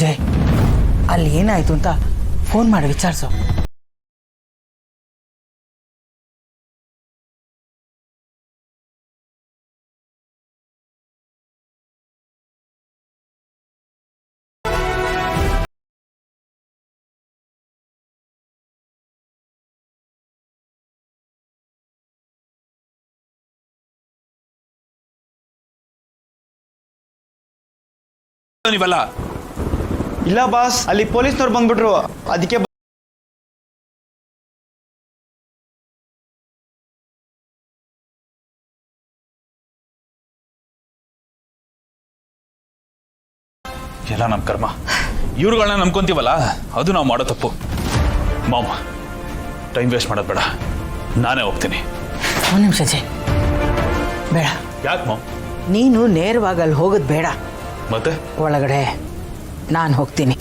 ಜಯ್, ಅಲ್ಲಿ ಏನಾಯ್ತು ಅಂತ ಫೋನ್ ಮಾಡಿ ವಿಚಾರಿಸು. ನೀವಲ್ಲ. ಇಲ್ಲ ಬಾಸ್, ಅಲ್ಲಿ ಪೊಲೀಸ್ನವ್ರು ಬಂದ್ಬಿಟ್ರು, ಅದಕ್ಕೆ ಎಲ್ಲ ನಮ್ಮ ಕರ್ಮ. ಇವ್ರುಗಳನ್ನ ನಂಬ್ಕೊಂತೀವಲ್ಲ, ಅದು ನಾವು ಮಾಡೋ ತಪ್ಪು. ಮಾಮ, ಟೈಮ್ ವೇಸ್ಟ್ ಮಾಡೋದು ಬೇಡ, ನಾನೇ ಹೋಗ್ತೀನಿ. ಒಂದು ನಿಮಿಷ ಜಯ್, ಬೇಡ. ಯಾಕೆ ಮಾಮ್? ನೀನು ನೇರವಾಗಿ ಅಲ್ಲಿ ಹೋಗೋದು ಬೇಡ. ಮತ್ತೆ ಒಳಗಡೆ ನಾನು ಹೋಗ್ತೀನಿ.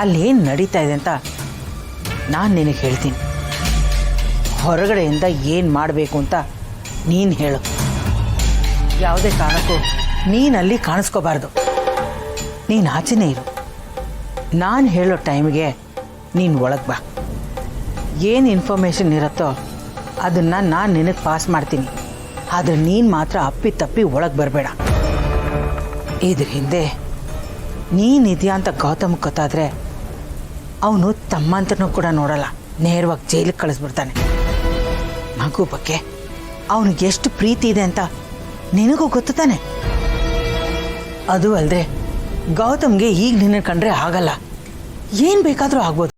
ಅಲ್ಲೇನು ನಡೀತಾ ಇದೆ ಅಂತ ನಾನು ನಿನಗೆ ಹೇಳ್ತೀನಿ. ಹೊರಗಡೆಯಿಂದ ಏನು ಮಾಡಬೇಕು ಅಂತ ನೀನು ಹೇಳು. ಯಾವುದೇ ಕಾರಣಕ್ಕೂ ನೀನಲ್ಲಿ ಕಾಣಿಸ್ಕೋಬಾರ್ದು. ನೀನು ಆಚೆನೇ ಇರು. ನಾನು ಹೇಳೋ ಟೈಮಿಗೆ ನೀನು ಒಳಗೆ ಬಾ. ಏನು ಇನ್ಫಾರ್ಮೇಷನ್ ಇರುತ್ತೋ ಅದನ್ನು ನಾನು ನಿನಗೆ ಪಾಸ್ ಮಾಡ್ತೀನಿ. ಆದರೆ ನೀನು ಮಾತ್ರ ಅಪ್ಪಿ ತಪ್ಪಿ ಒಳಗೆ ಬರಬೇಡ. ಇದ್ರ ಹಿಂದೆ ನೀನಿದೆಯಾ ಅಂತ ಗೌತಮ್ ಗೊತ್ತಾದರೆ ಅವನು ತಮ್ಮಂತನೂ ಕೂಡ ನೋಡಲ್ಲ, ನೇರವಾಗಿ ಜೈಲಿಗೆ ಕಳಿಸ್ಬಿಡ್ತಾನೆ. ಮಗು ಬಗ್ಗೆ ಅವನಿಗೆ ಎಷ್ಟು ಪ್ರೀತಿ ಇದೆ ಅಂತ ನಿನಗೂ ಗೊತ್ತು ತಾನೆ. ಅದು ಅಲ್ಲದೆ ಗೌತಮ್ಗೆ ಈಗ ನಿನ್ನ ಕಂಡ್ರೆ ಆಗಲ್ಲ, ಏನು ಬೇಕಾದರೂ ಆಗ್ಬೋದು.